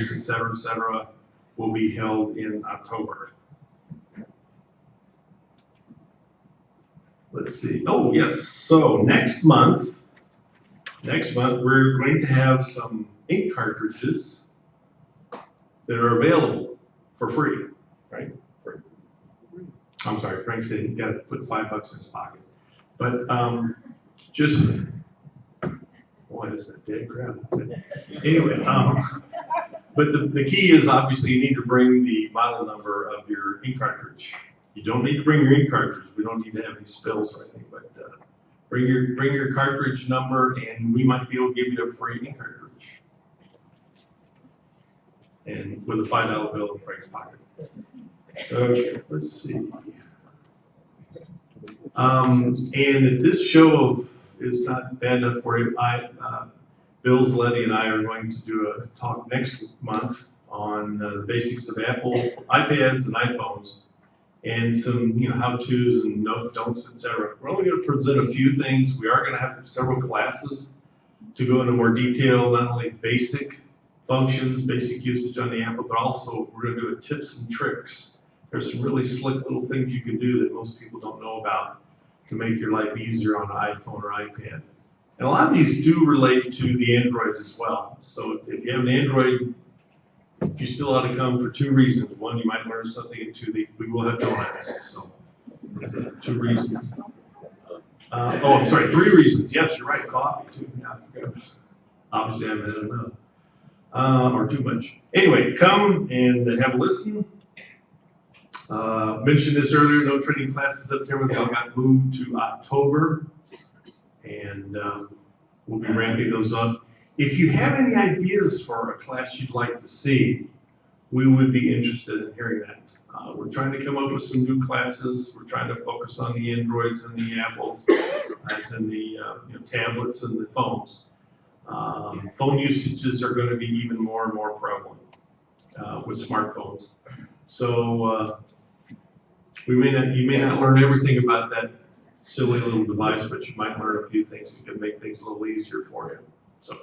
fires, et cetera, will be held in October. Let's see. Oh, yes. So next month we're going to have some ink cartridges that are available for free, right? Free. I'm sorry, Frank said he's got to put $5 in his pocket. But just, boy, is that dead crap. Anyway, but the key is obviously you need to bring the model number of your ink cartridge. You don't need to bring your ink cartridge. We don't need to have any spills or anything, but bring your cartridge number, and we might be able to give you a free ink cartridge. And with a $5 bill in Frank's pocket. Okay, let's see. And this show is not bad enough for you. Bill Zaletti and I are going to do a talk next month on the basics of Apple iPads and iPhones, and some how-tos and don'ts, etc. We're only going to present a few things. We are going to have several classes to go into more detail, not only basic functions, basic usage on the Apple, but also we're going to do a tips and tricks. There's some really slick little things you can do that most people don't know about to make your life easier on an iPhone or iPad. And a lot of these do relate to the Androids as well. So if you have an Android, you still ought to come for two reasons. One, you might learn something, and two, we will have donuts. So 2 reasons. Oh, I'm sorry, 3 reasons. Yes, you're right, coffee too. Yeah, I forgot. Obviously I haven't had enough. Or too much. Anyway, come and have a listen. Mentioned this earlier, no training classes in September. They all got moved to October, and we'll be ramping those up. If you have any ideas for a class you'd like to see, we would be interested in hearing that. We're trying to come up with some new classes. We're trying to focus on the Androids and the Apples, as in the tablets and the phones. Phone usages are going to be even more and more prevalent with smartphones. So you may not learn everything about that silly little device, but you might learn a few things that can make things a little easier for you. So,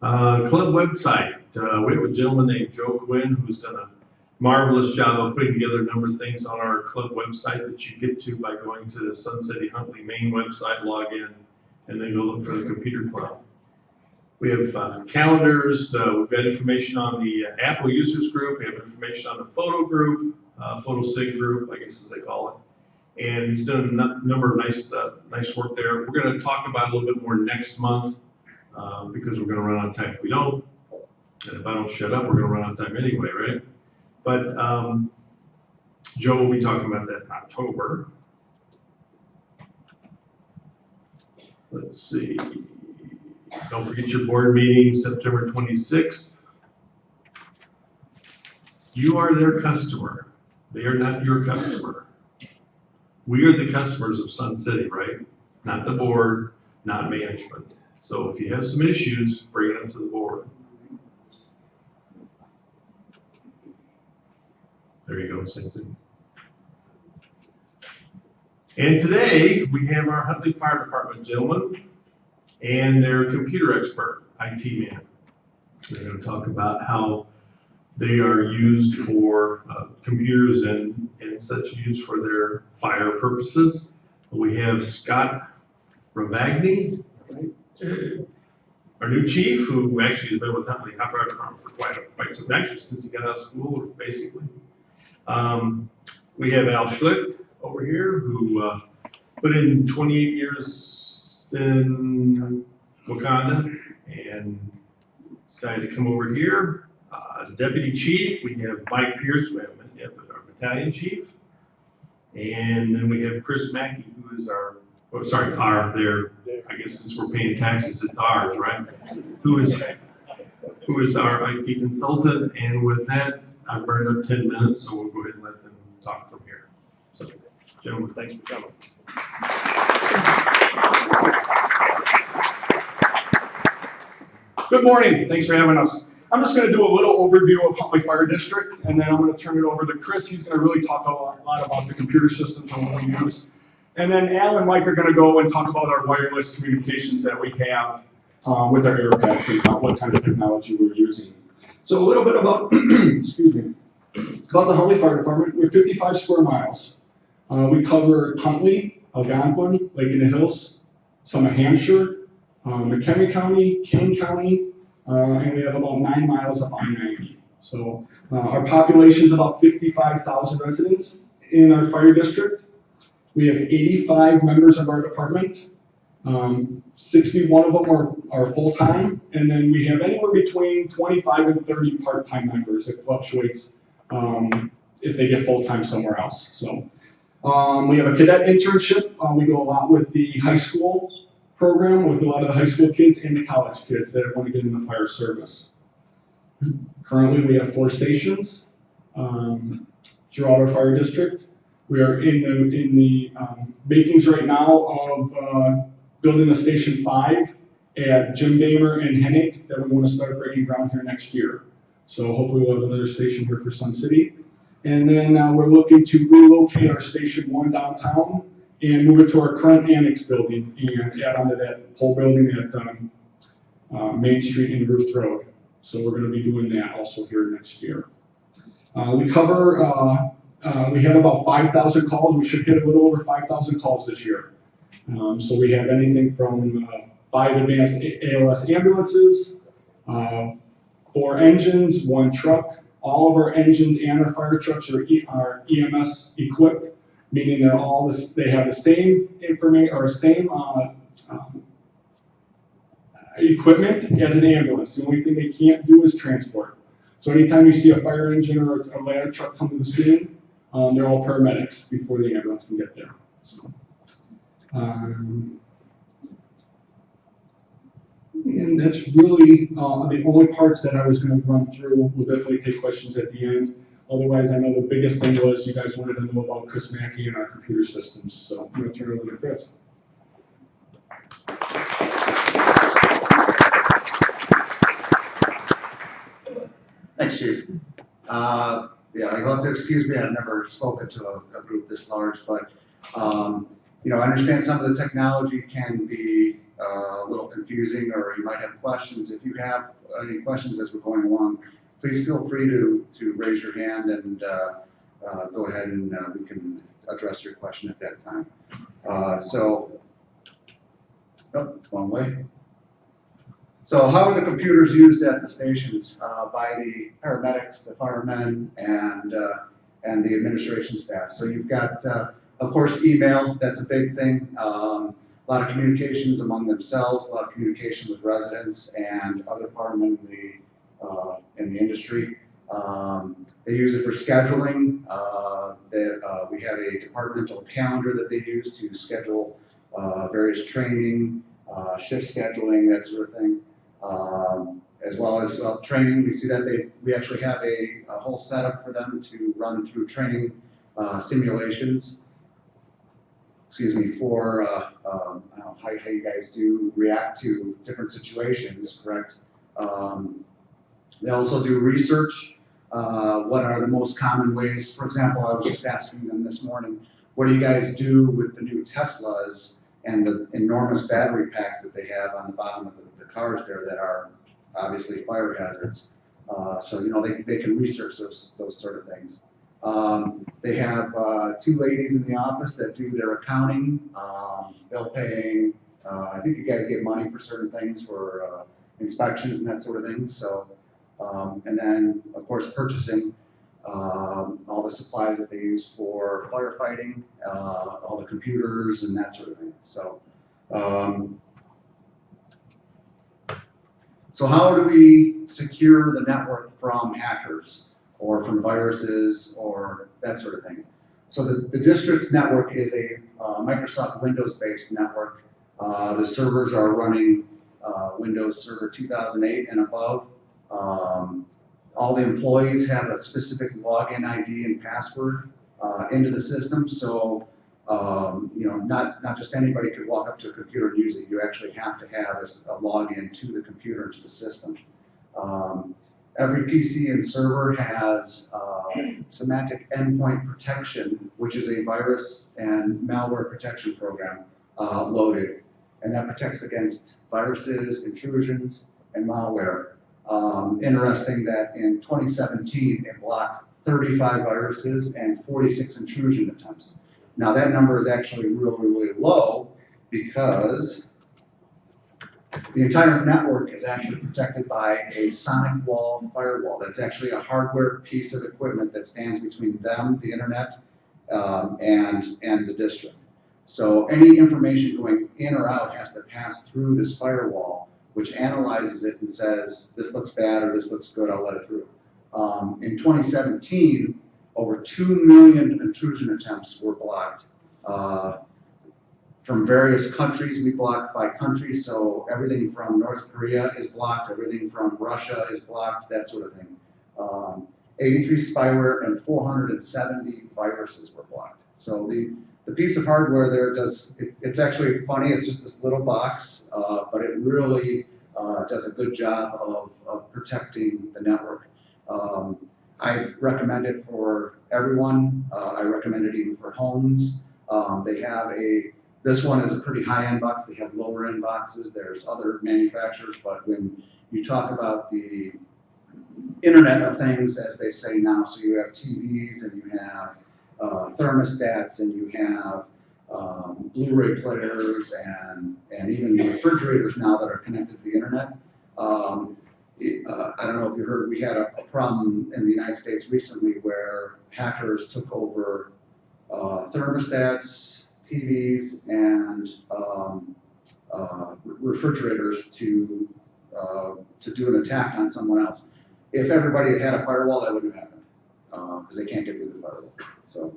club website. We have a gentleman named Joe Quinn who's done a marvelous job of putting together a number of things on our club website that you get to by going to the Sun City Huntley main website, log in, and then go look for the computer club. We have calendars. We've got information on the Apple users group. We have information on the photo group, photo sig group, I guess as they call it. And he's done a number of nice work there. We're going to talk about it a little bit more next month because we're going to run out of time if we don't. And if I don't shut up, we're going to run out of time anyway, right? But Joe will be talking about that in October. Let's see. Don't forget your board meeting, September 26th. You are their customer. They are not your customer. We are the customers of Sun City, right? Not the board, not management. So if you have some issues, bring them to the board. There you go, same thing. And today, we have our Huntley Fire Department gentlemen and their computer expert, IT man. They're going to talk about how they are used for computers and such used for their fire purposes. We have Scott Ravagni, our new chief, who actually has been with Huntley Fire Department for quite some time, since he got out of school, basically. We have Al Schlicht over here, who put in 28 years in Wakanda and decided to come over here. As deputy chief, we have Mike Pierce, we have our battalion chief. And then we have Chris Mackey, who is I guess since we're paying taxes, it's ours, right? Who is our IT consultant. And with that, I burned up 10 minutes, so we'll go ahead and let them talk from here. So, gentlemen, thanks for coming. Good morning. Thanks for having us. I'm just going to do a little overview of Huntley Fire District, and then I'm going to turn it over to Chris. He's going to really talk a lot about the computer systems and what we use. And then Al and Mike are going to go and talk about our wireless communications that we have. with our air packs and what kind of technology we're using. So a little bit about, excuse me, about the Huntley Fire Department. We're 55 square miles. We cover Huntley, Algonquin, Lake in the Hills, some of Hampshire, McHenry County, Kane County, and we have about 9 miles of I-90. So our population is about 55,000 residents in our fire district. We have 85 members of our department. 61 of them are full-time, and then we have anywhere between 25 and 30 part-time members. It fluctuates if they get full-time somewhere else. So we have a cadet internship. We go a lot with the high school program, with a lot of the high school kids and the college kids that want to get in the fire service. Currently, we have 4 stations throughout our fire district. We are in the makings right now of building a Station 5 at Jim Damer and Hennig that we want to start breaking ground here next year. So hopefully we'll have another station here for Sun City. And then we're looking to relocate our Station 1 downtown and move it to our current annex building and add onto that pole building at Main Street and Ruth Road. So we're going to be doing that also here next year. We cover, we had about 5,000 calls. We should hit a little over 5,000 calls this year. So we have anything from 5 advanced ALS ambulances, 4 engines, 1 truck. All of our engines and our fire trucks are EMS equipped, meaning they're all they have the same information or same equipment as an ambulance. The only thing they can't do is transport. So anytime you see a fire engine or a ladder truck come to the scene, they're all paramedics before the ambulance can get there. So, and that's really the only parts that I was going to run through. We'll definitely take questions at the end. Otherwise, I know the biggest thing was you guys wanted to know about Chris Mackey and our computer systems. So I'm going to turn it over to Chris. Thanks, Chief. Yeah, you'll have to excuse me. I've never spoken to a group this large, but you know, I understand some of the technology can be a little confusing, or you might have questions. If you have any questions as we're going along, please feel free to raise your hand and go ahead and we can address your question at that time. One way. So how are the computers used at the stations by the paramedics, the firemen, and the administration staff? So you've got, of course, email. That's a big thing. A lot of communications among themselves, a lot of communication with residents and other firemen in the industry. They use it for scheduling. We have a departmental calendar that they use to schedule various training, shift scheduling, that sort of thing. As well as training. We see that we actually have a whole setup for them to run through training simulations. Excuse me, for I don't know how you guys do react to different situations, correct? They also do research. What are the most common ways? For example, I was just asking them this morning, what do you guys do with the new Teslas and the enormous battery packs that they have on the bottom of the cars there that are obviously fire hazards? So, you know, they can research those sort of things. They have 2 ladies in the office that do their accounting, bill paying. I think you guys get money for certain things, for inspections and that sort of thing. So, and then, of course, purchasing all the supplies that they use for firefighting, all the computers and that sort of thing. So, so how do we secure the network from hackers or from viruses or that sort of thing? So the district's network is a Microsoft Windows-based network. The servers are running Windows Server 2008 and above. All the employees have a specific login ID and password into the system. So you know, not just anybody could walk up to a computer and use it. You actually have to have a login to the computer, to the system. Every PC and server has Semantic Endpoint Protection, which is a virus and malware protection program loaded. and that protects against viruses, intrusions, and malware. Interesting that in 2017, it blocked 35 viruses and 46 intrusion attempts. Now that number is actually really, really low because the entire network is actually protected by a sonic wall firewall. That's actually a hardware piece of equipment that stands between them, the internet, and the district. So any information going in or out has to pass through this firewall, which analyzes it and says, this looks bad or this looks good, I'll let it through. In 2017, over 2 million intrusion attempts were blocked. From various countries, we blocked by country, so everything from North Korea is blocked, everything from Russia is blocked, that sort of thing. 83 spyware and 470 viruses were blocked. So the piece of hardware there it's actually funny, it's just this little box, but it really does a good job of protecting the network. I recommend it for everyone. I recommend it even for homes. They have this one is a pretty high-end box. They have lower-end boxes. There's other manufacturers, but when you talk about the Internet of Things, as they say now, so you have TVs and you have thermostats and you have Blu-ray players and even refrigerators now that are connected to the Internet. I don't know if you heard, we had a problem in the United States recently where hackers took over thermostats, TVs, and refrigerators to do an attack on someone else. If everybody had had a firewall, that wouldn't have happened because they can't get through the firewall. So.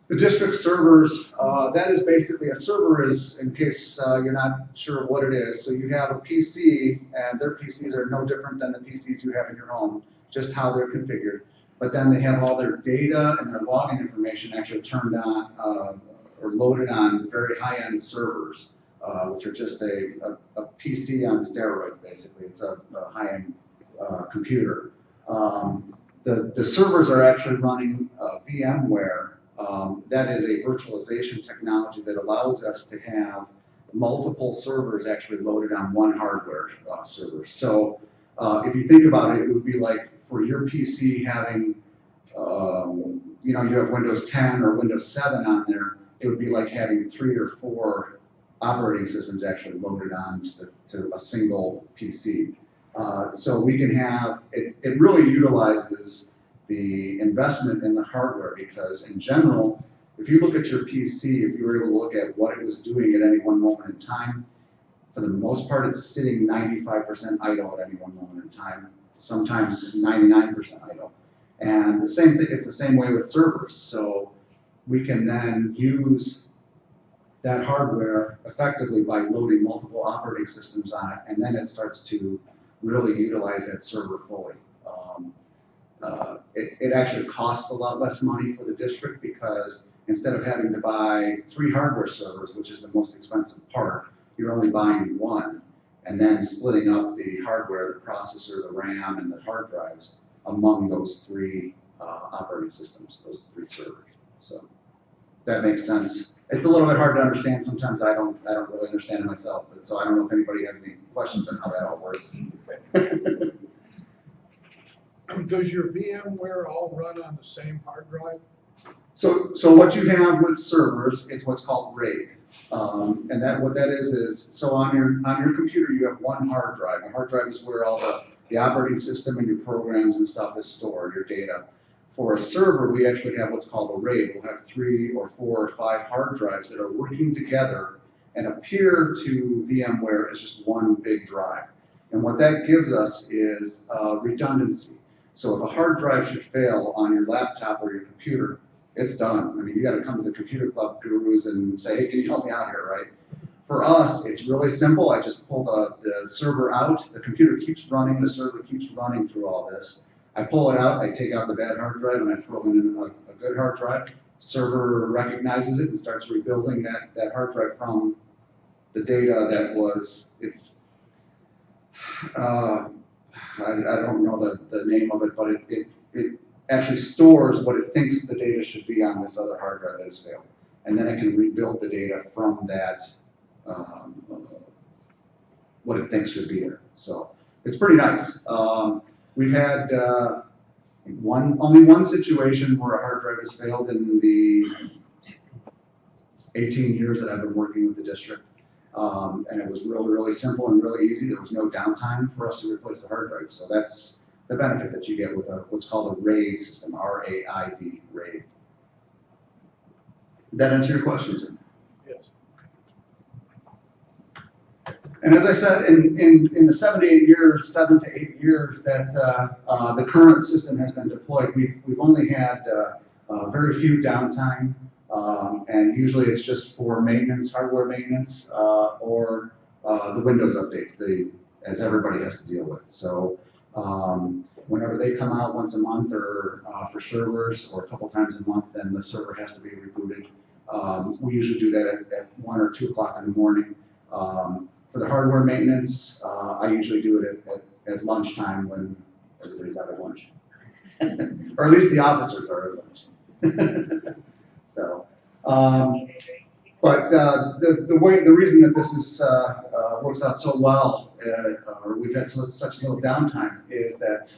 The district servers, that is basically, a server is, in case you're not sure what it is, so you have a PC, and their PCs are no different than the PCs you have in your home, just how they're configured. But then they have all their data and their login information actually turned on or loaded on very high-end servers, which are just a PC on steroids, basically. It's a high-end computer. The servers are actually running VMware. That is a virtualization technology that allows us to have multiple servers actually loaded on one hardware server. So if you think about it, it would be like for your PC having, you have Windows 10 or Windows 7 on there, it would be like having 3 or 4 operating systems actually loaded on to a single PC. So we can have, it really utilizes the investment in the hardware because in general, if you look at your PC, if you were able to look at what it was doing at any one moment in time, for the most part, it's sitting 95% idle at any one moment in time, sometimes 99% idle. And the same thing, it's the same way with servers. So we can then use that hardware effectively by loading multiple operating systems on it, and then it starts to really utilize that server fully. It actually costs a lot less money for the district because instead of having to buy 3 hardware servers, which is the most expensive part, you're only buying 1 and then splitting up the hardware, the processor, the RAM, and the hard drives among those 3 operating systems, those 3 servers. So that makes sense. It's a little bit hard to understand. Sometimes I don't really understand it myself, but so I don't know if anybody has any questions on how that all works. Does your VMware all run on the same hard drive? So what you have with servers is what's called RAID, and what that is so on your computer you have one hard drive. A hard drive is where all the operating system and your programs and stuff is stored, your data. For a server, we actually have what's called a RAID. We'll have 3 or 4 or 5 hard drives that are working together and appear to VMware as just one big drive. And what that gives us is redundancy. So if a hard drive should fail on your laptop or your computer, it's done. I mean, you got to come to the computer club gurus and say, hey, can you help me out here, right? For us, it's really simple. I just pull the server out. The computer keeps running. The server keeps running through all this. I pull it out. I take out the bad hard drive and I throw in a good hard drive. Server recognizes it and starts rebuilding that hard drive from the data that was, I don't know the name of it, but it actually stores what it thinks the data should be on this other hard drive that has failed. And then it can rebuild the data from that, what it thinks should be there. So it's pretty nice. We've had only one situation where a hard drive has failed in the 18 years that I've been working with the district. And it was really, really simple and really easy. There was no downtime for us to replace the hard drive. So that's the benefit that you get with what's called a RAID system, R-A-I-D, RAID. Did that answer your question, sir? Yes. And as I said, in the 7 to 8 years that the current system has been deployed, we've only had very few downtime, and usually it's just for maintenance, hardware maintenance, or the Windows updates, as everybody has to deal with. So whenever they come out once a month or for servers or a couple times a month, then the server has to be rebooted. We usually do that at 1 or 2 o'clock in the morning. For the hardware maintenance, I usually do it at lunchtime when everybody's out at lunch. Or at least the officers are at lunch. So, but the reason that this is works out so well, or we've had such little downtime, is that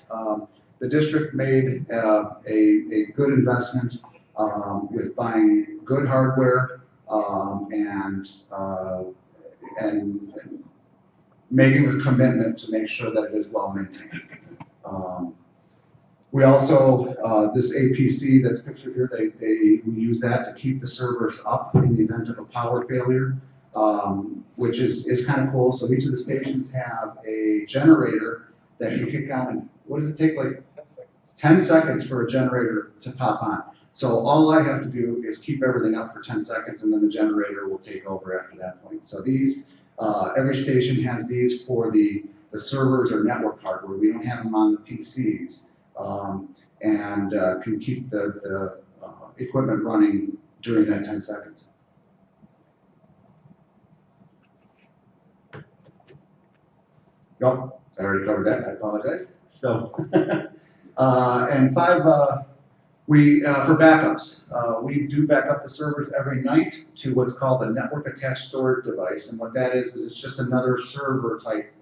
the district made a good investment with buying good hardware and making a commitment to make sure that it is well maintained. We also, this APC that's pictured here, we use that to keep the servers up in the event of a power failure, which is kind of cool. So each of the stations have a generator that can kick on, and what does it take, like 10 seconds for a generator to pop on. So all I have to do is keep everything up for 10 seconds, and then the generator will take over after that point. So these, every station has these for the servers or network hardware. We don't have them on the PCs, and can keep the equipment running during that 10 seconds. Yep, I already covered that, I apologize. So, and for backups, we do back up the servers every night to what's called a network attached storage device. And what that is it's just another server type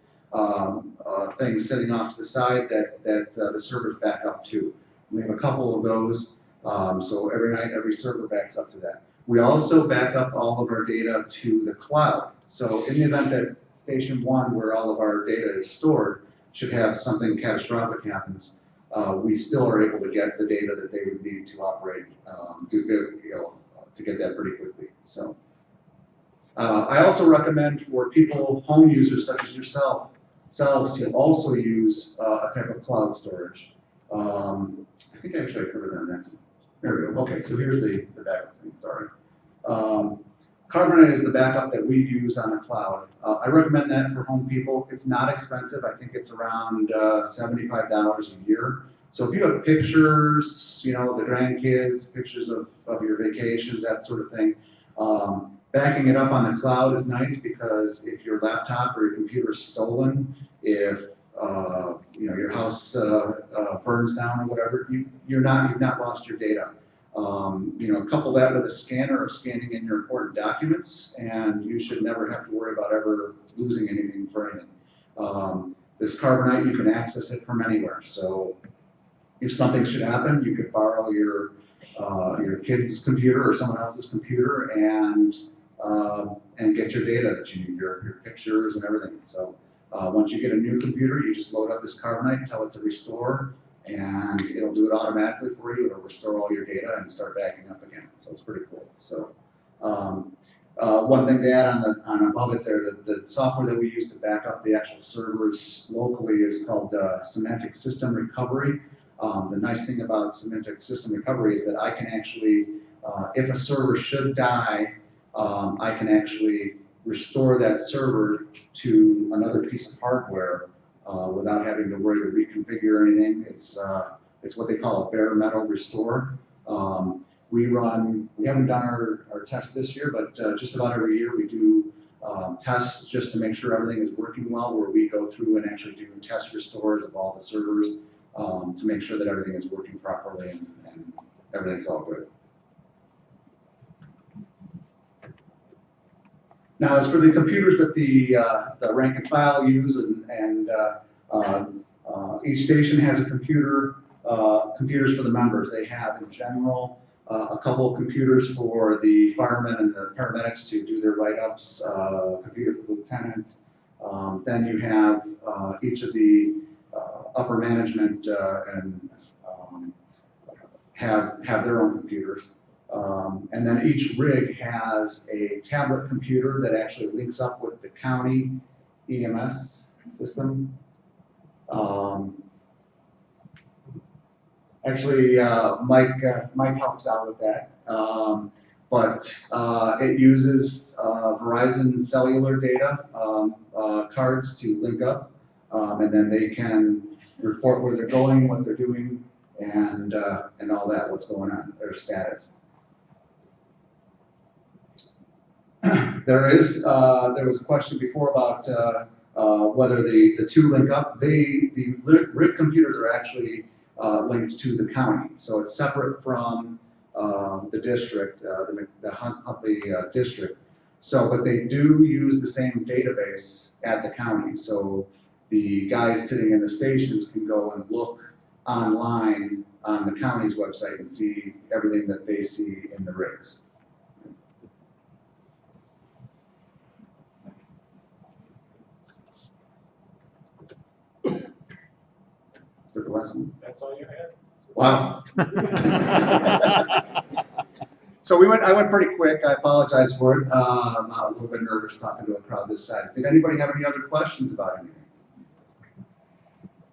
thing sitting off to the side that the servers back up to. We have a couple of those, so every night every server backs up to that. We also back up all of our data to the cloud. So in the event that station 1, where all of our data is stored, should have something catastrophic happens, we still are able to get the data that they would need to operate, to get that pretty quickly. So I also recommend for people, home users such as yourselves, to also use a type of cloud storage. I think actually I covered that on that. There we go. Okay, so here's the backup thing. Sorry. Carbonite is the backup that we use on the cloud. I recommend that for home people. It's not expensive. I think it's around $75 a year. So if you have pictures, the grandkids, pictures of your vacations, that sort of thing, backing it up on the cloud is nice because if your laptop or your computer is stolen, if your house burns down or whatever, you've not lost your data. Couple that with a scanner or scanning in your important documents, and you should never have to worry about ever losing anything for anything. This Carbonite, you can access it from anywhere. So if something should happen, you could borrow your kid's computer or someone else's computer and get your data that you need, your pictures and everything. So once you get a new computer, you just load up this Carbonite, tell it to restore, and it'll do it automatically for you. It'll restore all your data and start backing up again. So it's pretty cool. So one thing to add on above it there, the software that we use to back up the actual servers locally is called Symantec System Recovery. The nice thing about Symantec System Recovery is that I can actually, if a server should die, I can actually restore that server to another piece of hardware without having to worry to reconfigure anything. It's what they call a bare metal restore. We haven't done our test this year, but just about every year we do tests just to make sure everything is working well, where we go through and actually do test restores of all the servers to make sure that everything is working properly and everything's all good. Now, as for the computers that the rank and file use, each station has a computer, computers for the members. They have, in general, a couple of computers for the firemen and the paramedics to do their write-ups, computer for lieutenants. Then you have each of the upper management have their own computers. And then each rig has a tablet computer that actually links up with the county EMS system. Actually, Mike helps out with that. But it uses Verizon cellular data cards to link up, and then they can report where they're going, what they're doing, and all that, what's going on, their status. There was a question before about whether the two link up. The RIG computers are actually linked to the county, so it's separate from the district, the Huntley district. So, but they do use the same database at the county. So the guys sitting in the stations can go and look online on the county's website and see everything that they see in the rigs. Is that the last one? That's all you had? Wow. So I went pretty quick. I apologize for it. I'm a little bit nervous talking to a crowd this size. Did anybody have any other questions about anything?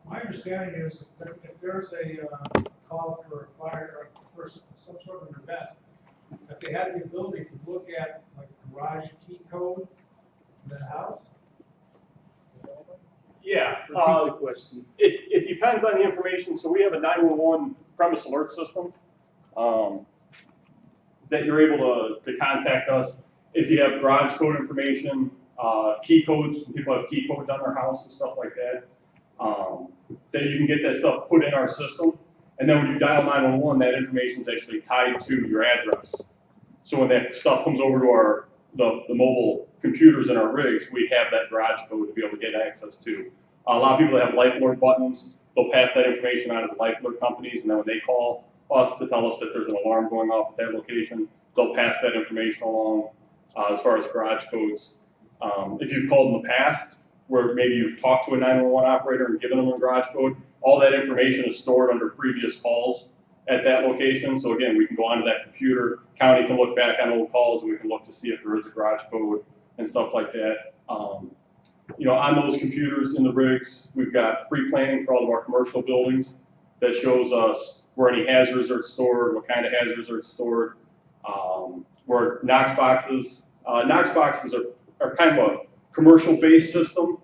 My understanding is that if there's a call for a fire or for some sort of an event, that they have the ability to look at like garage key code in the house. Yeah. Repeat the question. It depends on the information. So we have a 911 premise alert system that you're able to contact us if you have garage code information, key codes. Some people have key codes on their house and stuff like that. That you can get that stuff put in our system. And then when you dial 911, that information is actually tied to your address. So when that stuff comes over to the mobile computers in our rigs, we have that garage code to be able to get access to. A lot of people that have life alert buttons, they'll pass that information on to the life alert companies, and then when they call us to tell us that there's an alarm going off at that location, they'll pass that information along as far as garage codes. If you've called in the past, where maybe you've talked to a 911 operator and given them a garage code, all that information is stored under previous calls at that location. So again, we can go onto that computer, county can look back on old calls, and we can look to see if there is a garage code and stuff like that. You know, on those computers in the rigs, we've got pre-planning for all of our commercial buildings that shows us where any hazards are stored, what kind of hazards are stored, where Knox boxes are kind of a commercial-based system.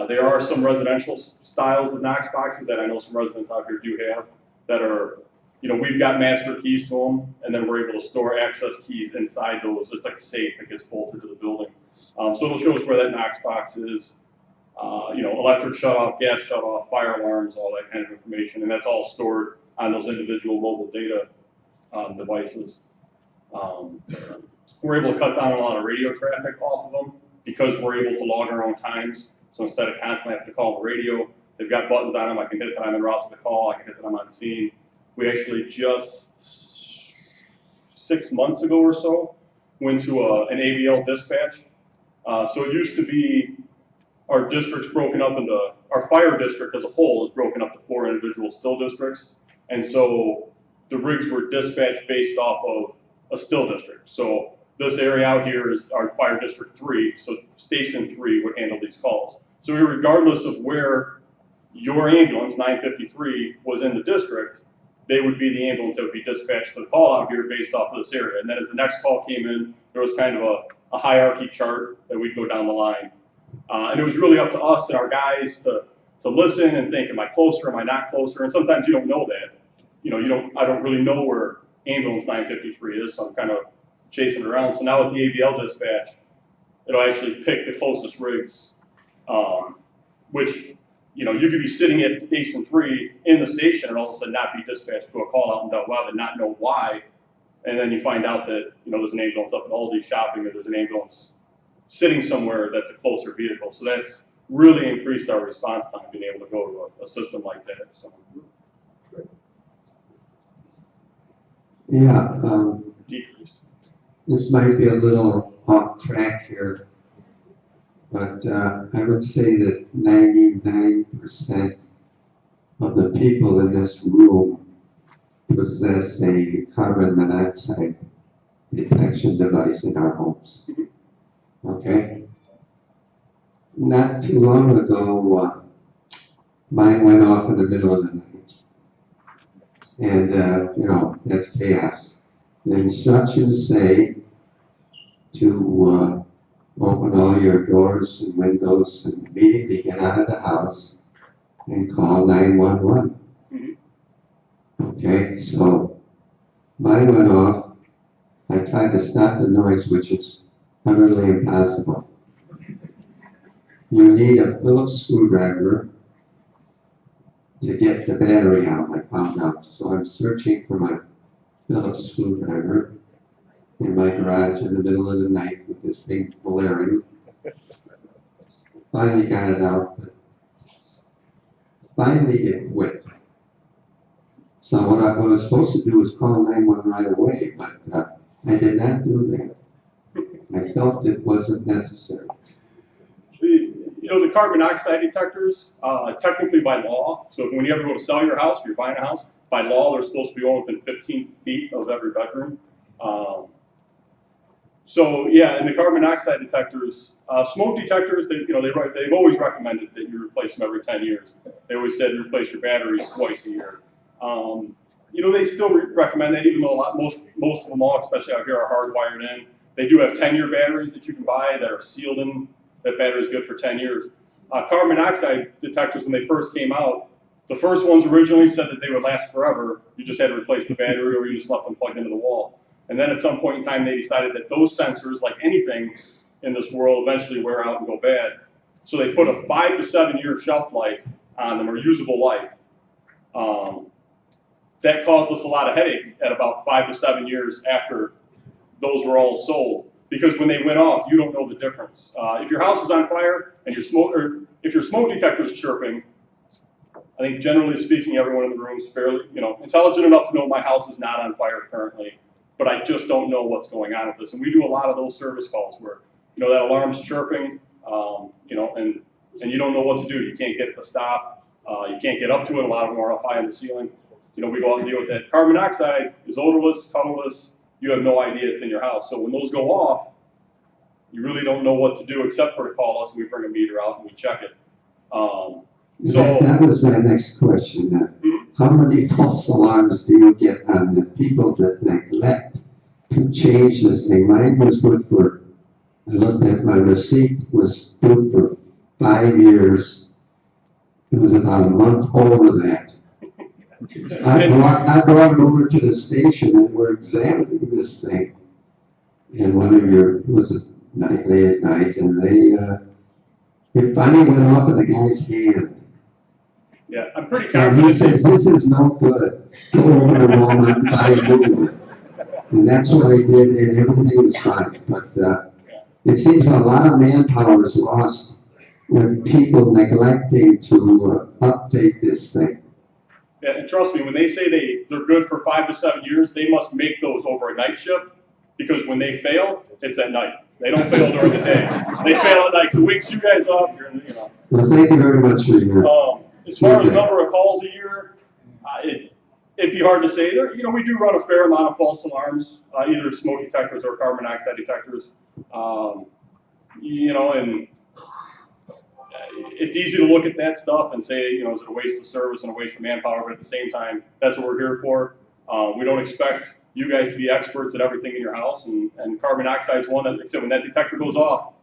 There are some residential styles of Knox boxes that I know some residents out here do have that are, you know, we've got master keys to them, and then we're able to store access keys inside those. It's like a safe that gets bolted to the building. So it'll show us where that Knox box is, you know, electric shutoff, gas shutoff, fire alarms, all that kind of information, and that's all stored on those individual mobile data devices. We're able to cut down a lot of radio traffic off of them because we're able to log our own times. So instead of constantly having to call the radio, they've got buttons on them. I can hit that I'm en route to the call. I can hit that I'm on scene. We actually just 6 months ago or so went to an ABL dispatch. So it used to be our district's broken up into, our fire district as a whole is broken up to 4 individual still districts. And so the rigs were dispatched based off of a still district. So this area out here is our fire district 3, so station 3 would handle these calls. So regardless of where your ambulance, 953, was in the district, they would be the ambulance that would be dispatched to the call out here based off of this area. And then as the next call came in, there was kind of a hierarchy chart that we'd go down the line. And it was really up to us and our guys to listen and think, am I closer, am I not closer? And sometimes you don't know that. You know, I don't really know where ambulance 953 is, so I'm kind of chasing around. So now with the ABL dispatch, it'll actually pick the closest rigs, which you know, you could be sitting at Station 3 in the station and all of a sudden not be dispatched to a call out in Del Webb and not know why. And then you find out that, you know, there's an ambulance up at Aldi shopping, or there's an ambulance sitting somewhere that's a closer vehicle. So that's really increased our response time, being able to go to a system like that. So Yeah, decrease. this might be a little off track here, but I would say that 99% of the people in this room possess a carbon monoxide detection device in our homes. Okay? Not too long ago, mine went off in the middle of the night. And, you know, that's chaos. The instructions say to open all your doors and windows and immediately get out of the house and call 911. Okay, so mine went off. I tried to stop the noise, which is utterly impossible. You need a Phillips screwdriver to get the battery out, I found out. So I'm searching for my Phillips screwdriver in my garage in the middle of the night with this thing blaring. Finally got it out, but finally it quit. So what I was supposed to do was call 911 right away, but I did not do that. I felt it wasn't necessary. You know, the carbon monoxide detectors, technically by law, so when you ever go to sell your house, or you're buying a house, by law, they're supposed to be all within 15 feet of every bedroom. So yeah, and the carbon monoxide detectors, smoke detectors, they've always recommended that you replace them every 10 years. They always said replace your batteries twice a year. You know, they still recommend that, even though most of them all, especially out here, are hardwired in. They do have 10-year batteries that you can buy that are sealed in. That battery is good for 10 years. Carbon monoxide detectors, when they first came out, the first ones originally said that they would last forever. You just had to replace the battery, or you just left them plugged into the wall. And then at some point in time, they decided that those sensors, like anything in this world, eventually wear out and go bad. So they put a 5 to 7 year shelf life on them, or usable life. That caused us a lot of headache at about 5 to 7 years after those were all sold. Because when they went off, you don't know the difference. If your house is on fire and if your smoke detector is chirping, I think generally speaking, everyone in the room is fairly, you know, intelligent enough to know my house is not on fire currently, but I just don't know what's going on with this. And we do a lot of those service calls where, you know, that alarm's chirping, you know, and you don't know what to do. You can't get it to stop. You can't get up to it. A lot of them are up high in the ceiling. You know, we go out and deal with that. Carbon monoxide is odorless, colorless. You have no idea it's in your house. So when those go off, you really don't know what to do except for to call us, and we bring a meter out and we check it. That was my next question. How many false alarms do you get on the people that neglect to change this thing? Mine was good for, I looked at my receipt, was good for 5 years. It was about a month over that. I brought it over to the station and we're examining this thing. And one of your, was it late at night, and it finally went off in the guy's hand. Yeah, I'm pretty And confident. he says, this is no good. Go over to Walmart and buy a new one. And that's what I did, and everything was fine. But it seems a lot of manpower is lost when people neglecting to update this thing. Yeah, and trust me, when they say they're good for 5 to 7 years, they must make those over a night shift, because when they fail, it's at night. They don't fail during the day. They fail at night. So it wakes you guys up. You know. Well, thank you very much for your. As far as number of calls a year, it'd be hard to say. There, you know, we do run a fair amount of false alarms, either smoke detectors or carbon monoxide detectors. You know, and it's easy to look at that stuff and say, you know, is it a waste of service and a waste of manpower? But at the same time, that's what we're here for. We don't expect you guys to be experts at everything in your house, and carbon monoxide is one that, like I said, when that detector goes off,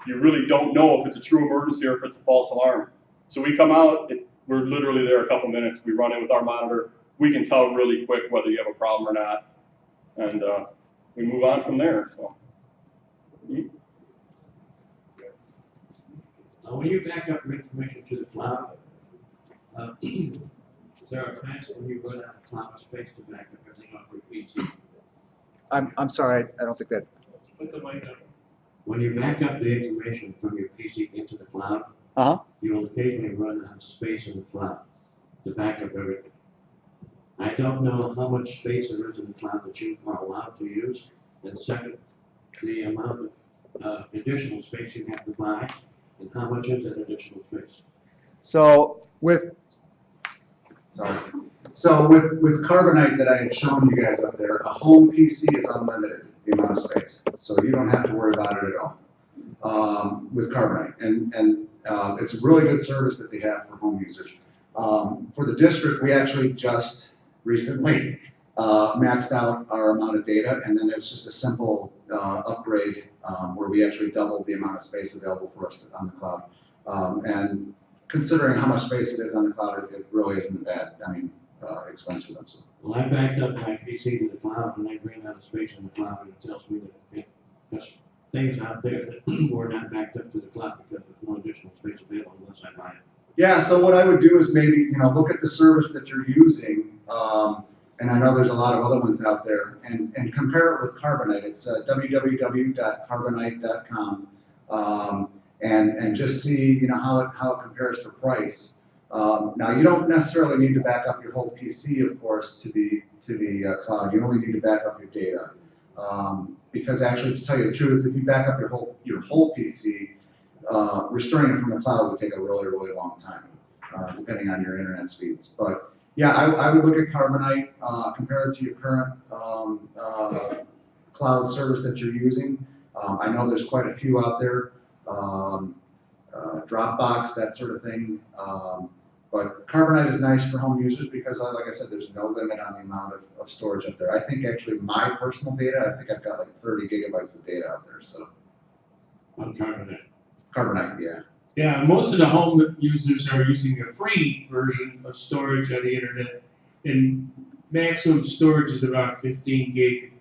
you really don't know if it's a true emergency or if it's a false alarm. So we come out, we're literally there a couple minutes, we run in with our monitor, we can tell really quick whether you have a problem or not, and we move on from there. So. When you back up your information to the cloud, There are times when you run out of cloud space to back up everything off your PC. I'm sorry, I don't think that, Put the mic up. When you back up the information from your PC into the cloud, uh-huh. you'll occasionally run out of space in the cloud to back up everything. I don't know how much space there is in the cloud that you are allowed to use. And second, the amount of additional space you have to buy, and how much is that additional space? So with Carbonite that I had shown you guys up there, a home PC is unlimited, the amount of space. So you don't have to worry about it at all with Carbonite. And it's a really good service that they have for home users. For the district, we actually just recently maxed out our amount of data, and then it's just a simple upgrade where we actually doubled the amount of space available for us on the cloud. And considering how much space it is on the cloud, it really isn't a bad, expense for them. So. Well, I backed up my PC to the cloud, and I ran out of space in the cloud, and it tells me that there's things out there that were not backed up to the cloud because there's no additional space available unless I buy it. Yeah, so what I would do is maybe, look at the service that you're using, and I know there's a lot of other ones out there, and compare it with Carbonite. It's www.carbonite.com, and just see, how it compares for price. Now, you don't necessarily need to back up your whole PC, of course, to the cloud. You only need to back up your data, because actually, to tell you the truth, if you back up your whole PC, restoring it from the cloud would take a really, really long time, depending on your internet speeds. But yeah, I would look at Carbonite, compare it to your current cloud service that you're using. I know there's quite a few out there, Dropbox, that sort of thing. But Carbonite is nice for home users because, like I said, there's no limit on the amount of storage up there. I think actually my personal data, I think I've got like 30 gigabytes of data out there. So On Carbonite. Carbonite, yeah. Yeah, most of the home users are using a free version of storage on the internet, and maximum storage is about 15 gig.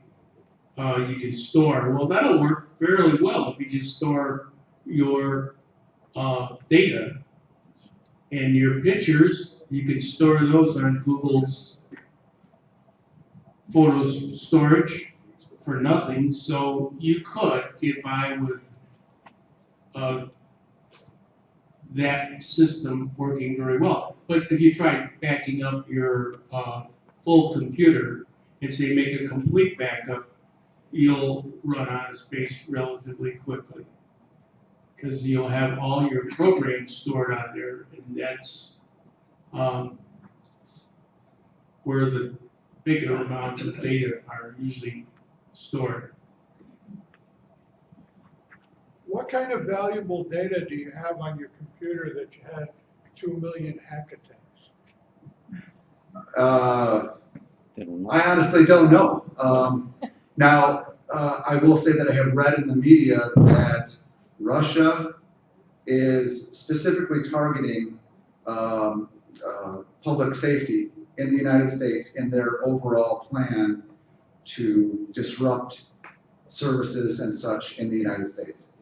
You can store. Well, that'll work fairly well if you just store your data and your pictures. You can store those on Google's photos storage for nothing. So you could get by with that system working very well. But if you try backing up your full computer and say make a complete backup, you'll run out of space relatively quickly. Because you'll have all your programs stored on there, and that's where the bigger amounts of data are usually stored. What kind of valuable data do you have on your computer that you had 2 million hack attacks? I honestly don't know. Now, I will say that I have read in the media that Russia is specifically targeting public safety in the United States in their overall plan to disrupt services and such in the United States.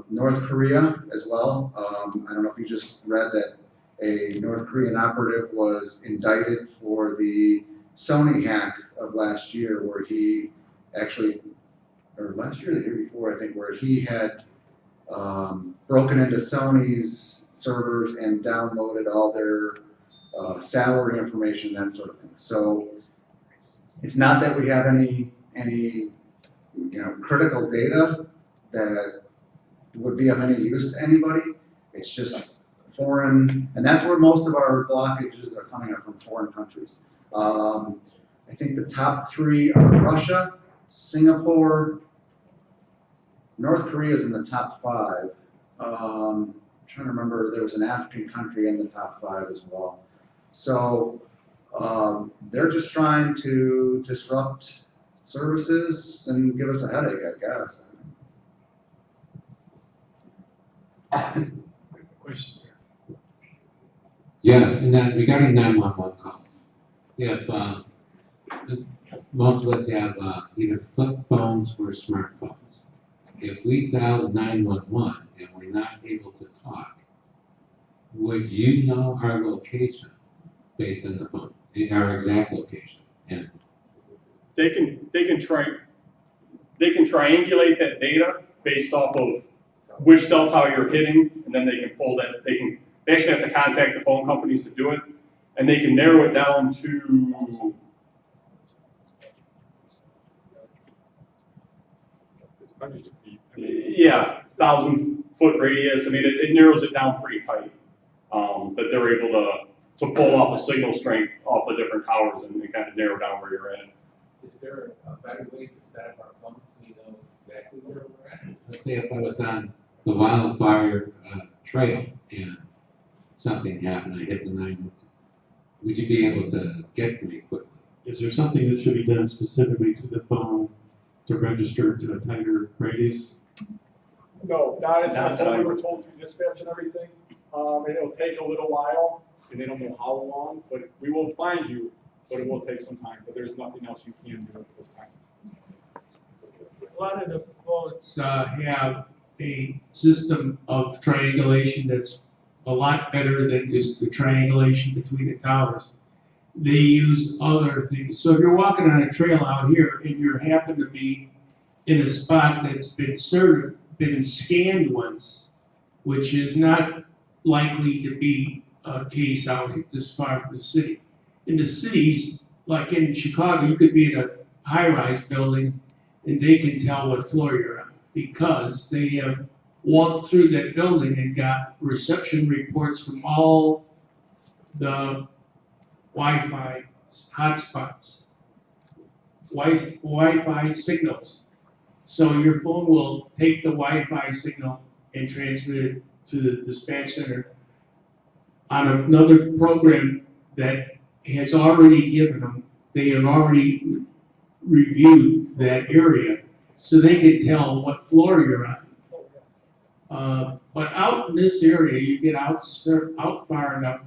North Korea as well. I don't know if you just read that a North Korean operative was indicted for the Sony hack of last year, where he actually, or last year or the year before, I think, where he had broken into Sony's servers and downloaded all their salary information, that sort of thing. So it's not that we have any critical data that would be of any use to anybody. It's just foreign, and that's where most of our blockages are coming from foreign countries. I think the top three are Russia, Singapore, North Korea is in the top 5. I'm trying to remember, there was an African country in the top 5 as well. So they're just trying to disrupt services and give us a headache, I guess. Question. Yes, and then regarding 911 calls, if most of us have either flip phones or smartphones, if we dial 911 and we're not able to talk, would you know our location based on the phone, our exact location? And They can triangulate that data based off of which cell tower you're hitting, and then they can pull that, they actually have to contact the phone companies to do it, and they can narrow it down to, yeah, 1,000-foot radius. I mean, it narrows it down pretty tight, that they're able to pull off a signal strength off the different towers and kind of narrow down where you're at. Is there a better way to set up our phone so we know exactly where we're at? let's say if I was on the wildfire trail and something happened, I hit the 911, would you be able to get to me quickly? Is there something that should be done specifically to the phone to register to a tighter radius? No, not as Not what we were told through dispatch and everything. It'll take a little while, and they don't know how long, but we will find you, but it will take some time, but there's nothing else you can do at this time. A lot of the phones have a system of triangulation that's a lot better than just the triangulation between the towers. They use other things. So if you're walking on a trail out here and you happen to be in a spot that's been scanned once, which is not likely to be a case out this far from the city. In the cities, like in Chicago, you could be in a high-rise building and they can tell what floor you're on because they have walked through that building and got reception reports from all the Wi-Fi hotspots, Wi-Fi signals. So your phone will take the Wi-Fi signal and transmit it to the dispatch center on another program that has already given them, they have already reviewed that area, so they can tell what floor you're on. But out in this area, you get out far enough,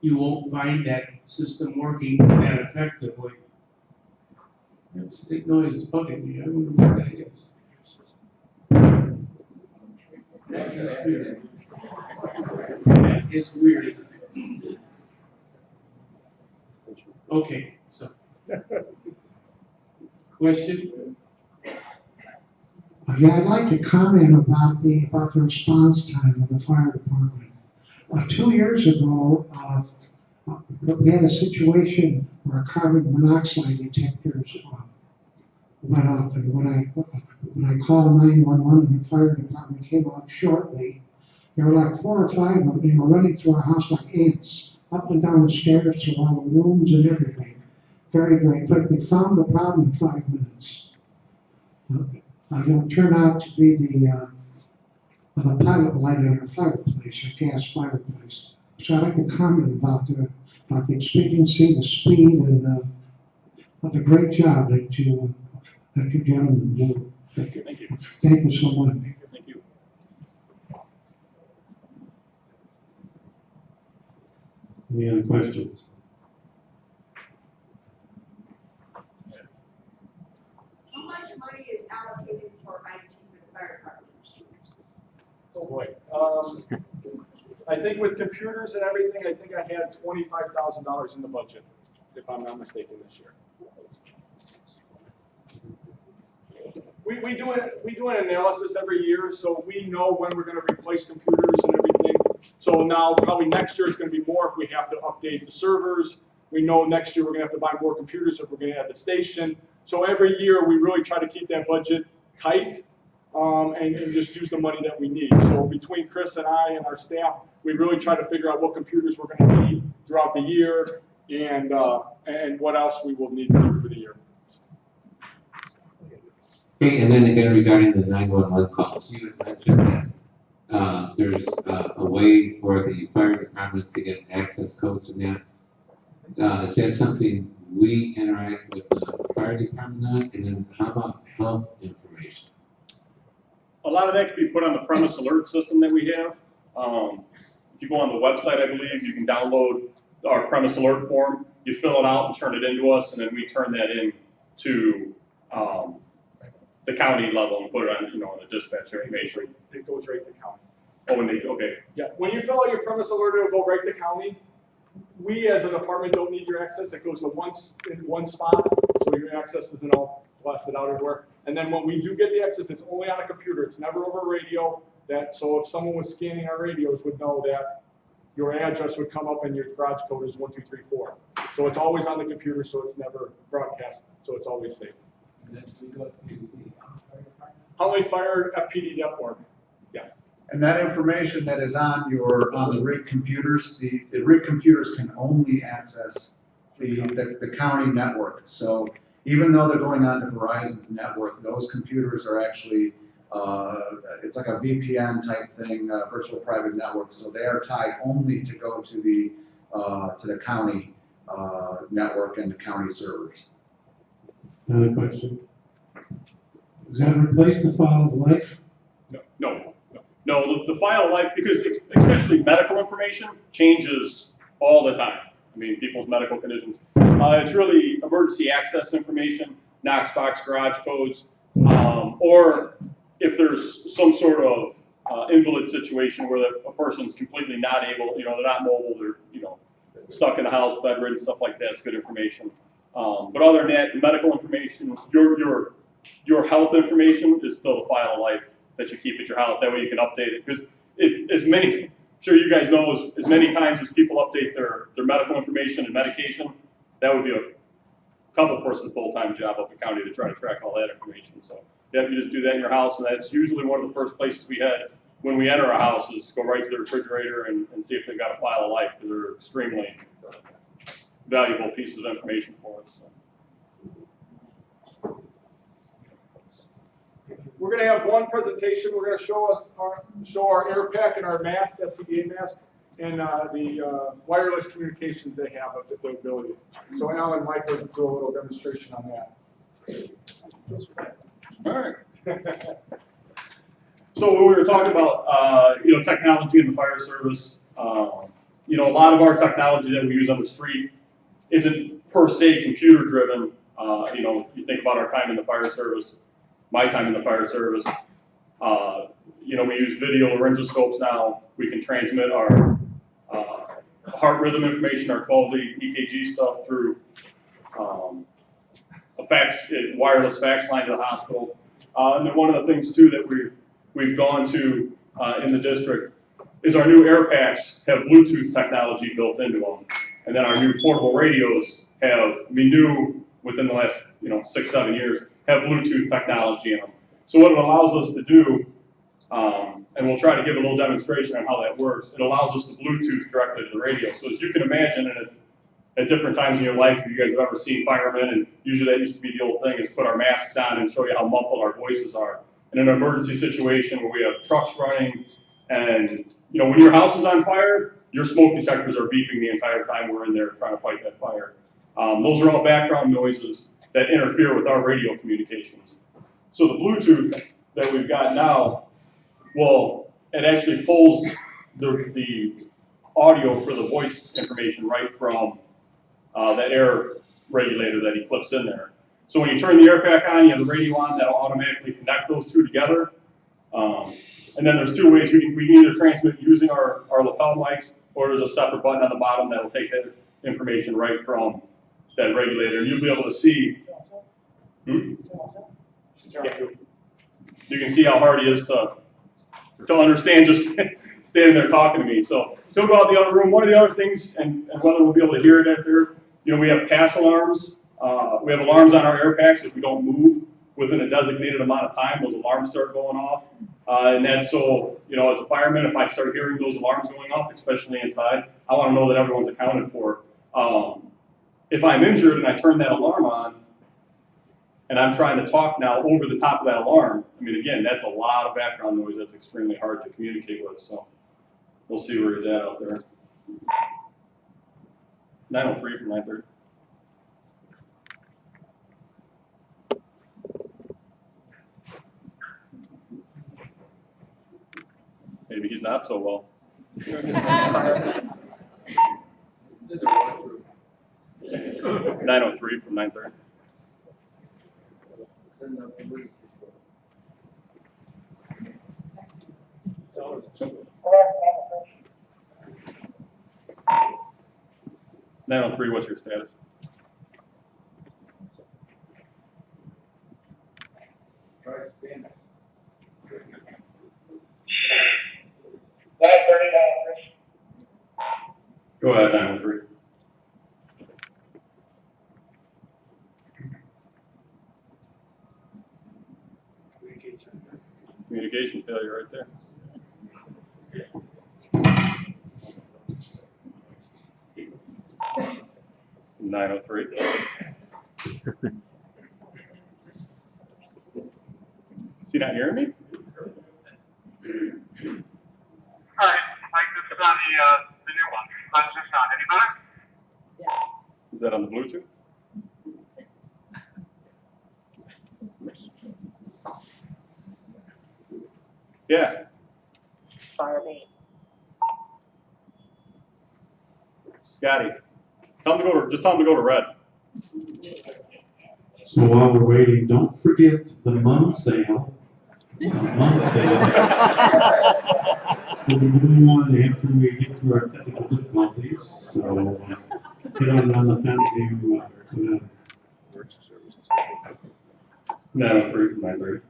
you won't find that system working that effectively. It's big noise is bugging me. I wonder what that is. That's just weird. That is weird. Okay, so. Question? Yeah, I'd like to comment about the response time of the fire department. 2 years ago, we had a situation where carbon monoxide detectors went off, and when I called 911 and the fire department came out shortly, there were like 4 or 5 of them. They were running through our house like ants, up and down the stairs through all the rooms and everything. Very, very quick. They found the problem in 5 minutes. It turned out to be the pilot light in our fireplace, our gas fireplace. So I'd like to comment about the expediency, the speed, and the great job that you gentlemen do. Thank you. Thank you so much. Thank you. Any other questions? How much money is allocated for IT for the fire department? Oh boy. I think with computers and everything, I think I had $25,000 in the budget, if I'm not mistaken, this year. We do an analysis every year, so we know when we're going to replace computers and everything. So now probably next year it's going to be more if we have to update the servers. We know next year we're going to have to buy more computers if we're going to add the station. So every year we really try to keep that budget tight and just use the money that we need. So between Chris and I and our staff, we really try to figure out what computers we're going to need throughout the year and what else we will need to do for the year. Okay, and then again regarding the 911 calls, you had mentioned that there's a way for the fire department to get access codes and that. Is that something we interact with the fire department on? And then how about health information? A lot of that can be put on the premise alert system that we have. If you go on the website, I believe, you can download our premise alert form. You fill it out and turn it into us, and then we turn that in to the county level and put it on, on the dispatch information. It goes right to county. Oh, when they, okay, Yeah, when you fill out your premise alert, it'll go right to county. We, as a department, don't need your access. It goes to in one spot, so your access isn't all blasted out everywhere. And then when we do get the access, it's only on a computer. It's never over radio. So if someone was scanning our radios, would know that your address would come up and your garage code is 1234. So it's always on the computer, so it's never broadcast, so it's always safe. And then we go to the fire department? HuntleyFireFPD.org. Yes. And that information that is on the rig computers, the rig computers can only access the county network. So even though they're going on to Verizon's network, those computers are actually, it's like a VPN type thing, virtual private network. So they are tied only to go to the county network and the county servers. Another question. Does that replace the file of life? No, the file of life, because especially medical information changes all the time. I mean, people's medical conditions. It's really emergency access information, Knox box garage codes, or if there's some sort of invalid situation where a person's completely not able, they're not mobile, they're, stuck in the house, bedridden, stuff like that, it's good information. But other than that, the medical information, your health information is still the file of life that you keep at your house. That way you can update it. Because I'm sure you guys know, as many times as people update their medical information and medication, that would be a couple-person full-time job up in county to try to track all that information. So you just do that in your house, and that's usually one of the first places we head when we enter a house is go right to the refrigerator and see if they've got a file of life, because they're extremely valuable pieces of information for us. So. We're going to have one presentation. We're going to show our air pack and our mask, SCBA mask, and the wireless communications they have of the ability. So Alan Mike will do a little demonstration on that. All right. So when we were talking about technology in the fire service, a lot of our technology that we use on the street isn't per se computer driven. You think about our time in the fire service. My time in the fire service, we use video laryngoscopes now. We can transmit our heart rhythm information, our 12-lead EKG stuff through a wireless fax line to the hospital. And then one of the things too that we've gone to in the district is our new air packs have Bluetooth technology built into them. And then our new portable radios new within the last 6-7 years, have Bluetooth technology in them. So what it allows us to do, and we'll try to give a little demonstration on how that works, it allows us to Bluetooth directly to the radio. So as you can imagine, and at different times in your life, if you guys have ever seen firemen, and usually that used to be the old thing, is put our masks on and show you how muffled our voices are. In an emergency situation where we have trucks running, and when your house is on fire, your smoke detectors are beeping the entire time we're in there trying to fight that fire. Those are all background noises that interfere with our radio communications. So the Bluetooth that we've got now, it actually pulls the audio for the voice information right from that air regulator that he clips in there. So when you turn the air pack on, you have the radio on, that'll automatically connect those two together. And then there's two ways we can either transmit using our lapel mics, or there's a separate button on the bottom that'll take that information right from that regulator, and you'll be able to see. Yeah. You can see how hard he is to understand just standing there talking to me. So he'll go out in the other room. One of the other things, and whether we'll be able to hear it out there, we have pass alarms. We have alarms on our air packs. If we don't move within a designated amount of time, those alarms start going off. And that's so, as a fireman, if I start hearing those alarms going off, especially inside, I want to know that everyone's accounted for. If I'm injured and I turn that alarm on, and I'm trying to talk now over the top of that alarm, again, that's a lot of background noise that's extremely hard to communicate with, so we'll see where he's at out there. 903 from 930. Maybe he's not so well. 903 from 930. 903, what's your status? Try Spanish. Go ahead, 903. Communication failure right there. Nine oh three. Is he not hearing me? Hi, Mike, this is on the new one. How's this sound? Any better? Is that on the Bluetooth? Yeah. Fire me. Scotty, tell him to go to, just tell him to go to red. So while we're waiting, don't forget the mum sale. Mum sale. We'll be doing one after we get through our technical difficulties, so get on the family to 903 from 930.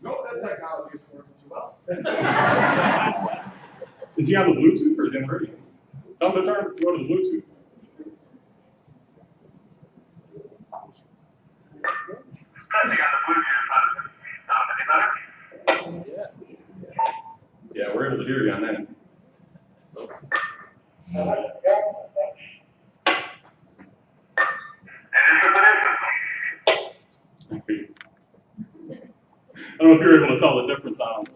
No, that technology is working too well. Is he on the Bluetooth or is he on the radio? Tell him to turn, go to the Bluetooth. Especially on the Bluetooth, any better? Yeah, we're able to hear you on that. I don't know if you're able to tell the difference on them.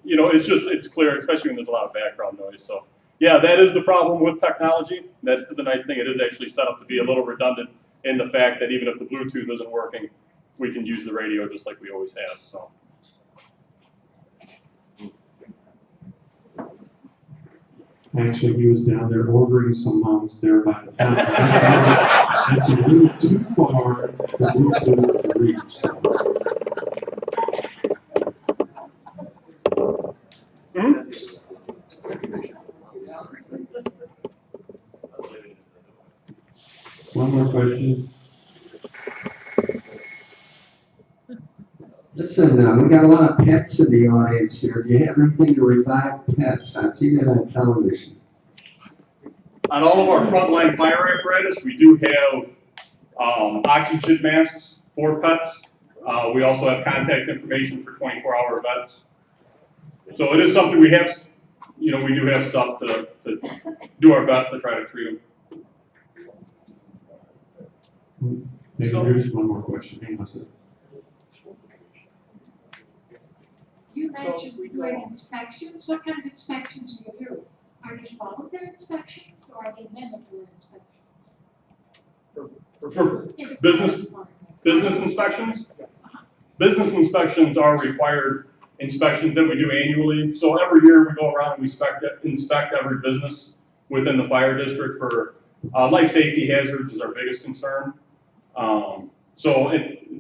You know, it's clear, especially when there's a lot of background noise. So, yeah, that is the problem with technology. That is the nice thing. It is actually set up to be a little redundant in the fact that even if the Bluetooth isn't working, we can use the radio just like we always have. So. Actually, he was down there ordering some mums there by the time. That's a little too far for Bluetooth to reach. One more question. Listen, we got a lot of pets in the audience here. Do you have anything to revive pets? I've seen it on television. On all of our frontline fire apparatus, we do have oxygen masks for pets. We also have contact information for 24-hour vets. So it is something we have, you know, we do have stuff to do our best to try to treat them. Maybe there's one more question. Hang on a second. You mentioned doing inspections. What kind of inspections do you do? Are they voluntary inspections or are they mandatory inspections? For business inspections? Business inspections are required inspections that we do annually. So every year we go around and we inspect every business within the fire district for life safety hazards is our biggest concern.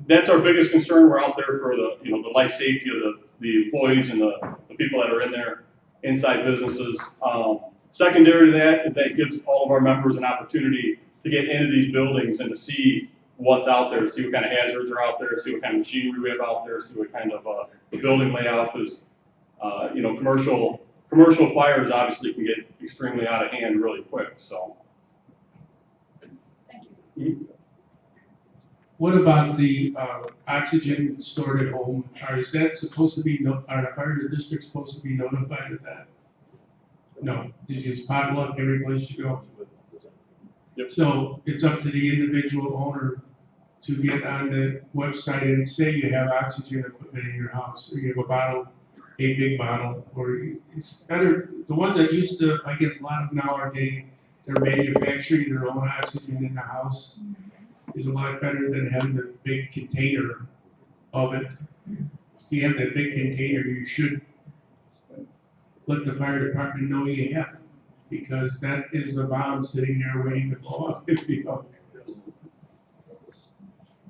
That's our biggest concern. We're out there for the, you know, the life safety of the employees and the people that are in there, inside businesses. Secondary to that is that it gives all of our members an opportunity to get into these buildings and to see what's out there, see what kind of hazards are out there, see what kind of machinery we have out there, see what kind of the building layout, because you know, commercial fires obviously can get extremely out of hand really quick. So. Thank you. Mm-hmm. What about the oxygen stored at home? Is that supposed to be, are the fire district supposed to be notified of that? No, it's just potluck every place you go. Yep. So it's up to the individual owner to get on the website and say you have oxygen equipment in your house, or you have a big bottle, or it's better, the ones that used to, I guess a lot of now are they're manufacturing their own oxygen in the house. Is a lot better than having the big container of it. If you have that big container, you should let the fire department know you have it, because that is a bomb sitting there waiting to blow up if you don't.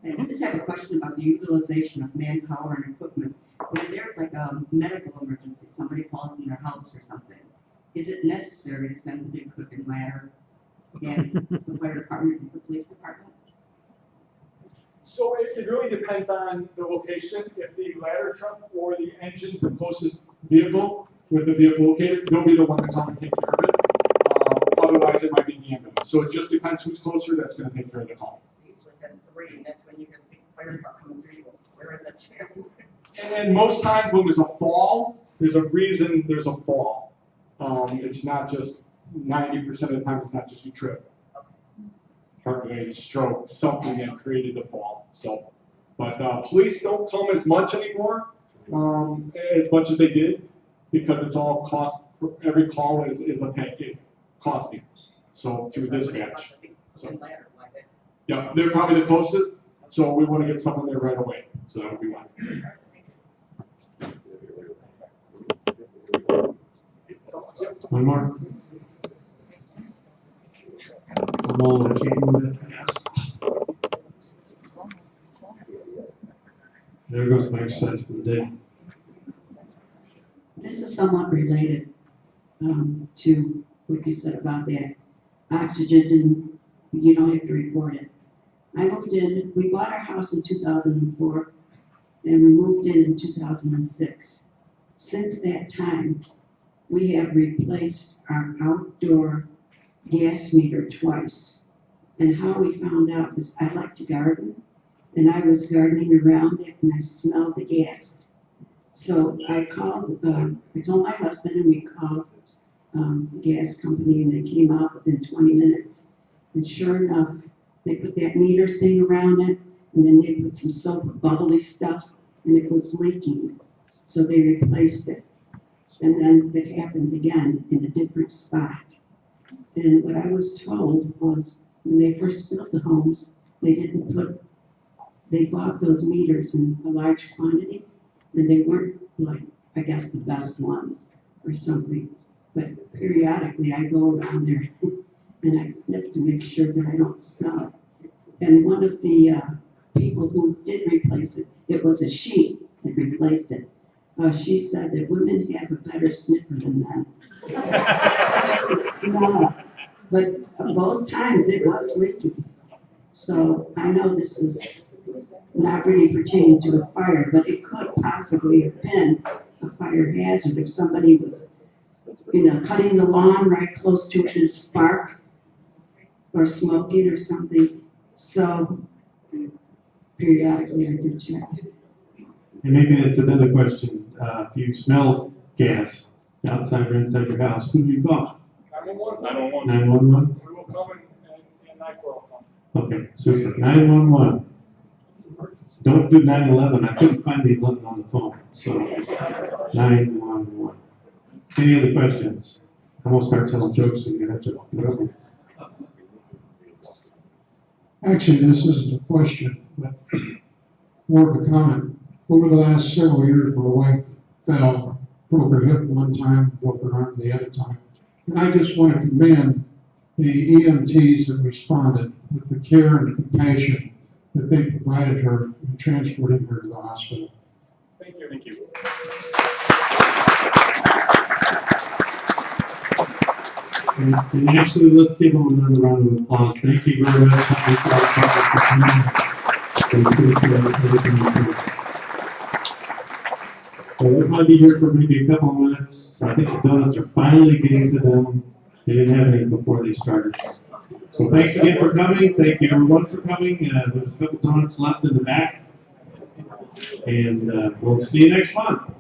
And I just have a question about the utilization of manpower and equipment. When there's like a medical emergency, somebody falls in their house or something, is it necessary to send the big hook and ladder and the fire department and the police department? So it really depends on the location. If the ladder truck or the engine's the closest vehicle with the vehicle located, they'll be the one to come and take care of it. Otherwise, it might be the ambulance. So it just depends who's closer that's gonna take care of the call. Usually at 3, that's when you hear the big fire truck coming through, you go, where is that chair? And most times when there's a fall, there's a reason there's a fall. It's not just 90% of the time, it's not just you trip. Heart rate, stroke, something that created the fall. So, but police don't come as much anymore, as much as they did, because it's all cost. Every call is costing. So through dispatch. So, yeah, they're probably the closest. So we want to get someone there right away. So that would be one. One more. I'm all okay with it, yes. There goes my exercise for the day. This is somewhat related to what you said about that oxygen, and you don't have to report it. I moved in, we bought our house in 2004, and we moved in 2006. Since that time, we have replaced our outdoor gas meter twice. And how we found out is I like to garden, and I was gardening around it, and I smelled the gas. So I called, I told my husband, and we called the gas company, and they came out within 20 minutes. And sure enough, they put that meter thing around it, and then they put some soap, bubbly stuff, and it was leaking. So they replaced it. And then it happened again in a different spot. And what I was told was when they first built the homes, they bought those meters in a large quantity, and they weren't like, I guess, the best ones or something. But periodically I go around there and I sniff to make sure that I don't smell it. And one of the people who did replace it, it was a she that replaced it. She said that women have a better sniffer than men. Smell. But both times it was leaking. So I know this is not really pertaining to a fire, but it could possibly have been a fire hazard if somebody was, cutting the lawn right close to it and spark or smoking or something. So periodically I do check. And maybe that's another question. If you smell gas outside or inside your house, who do you call? 911. 911? We will come and NyQuil will come. Okay, super. 911. Don't do 911. I couldn't find the 11 on the phone. So 911. Any other questions? I won't start telling jokes so you have to put over. Actually, this isn't a question, but more of a comment. Over the last several years, my wife fell, broke her hip one time, broke her arm the other time. And I just want to commend the EMTs that responded with the care and compassion that they provided her in transporting her to the hospital. Thank you. Thank you. And actually, let's give them another round of applause. Thank you very much. So we'll probably be here for maybe a couple of minutes. I think the donuts are finally getting to them. They didn't have any before they started. So thanks again for coming. Thank you everyone for coming. There's a couple donuts left in the back. And we'll see you next month.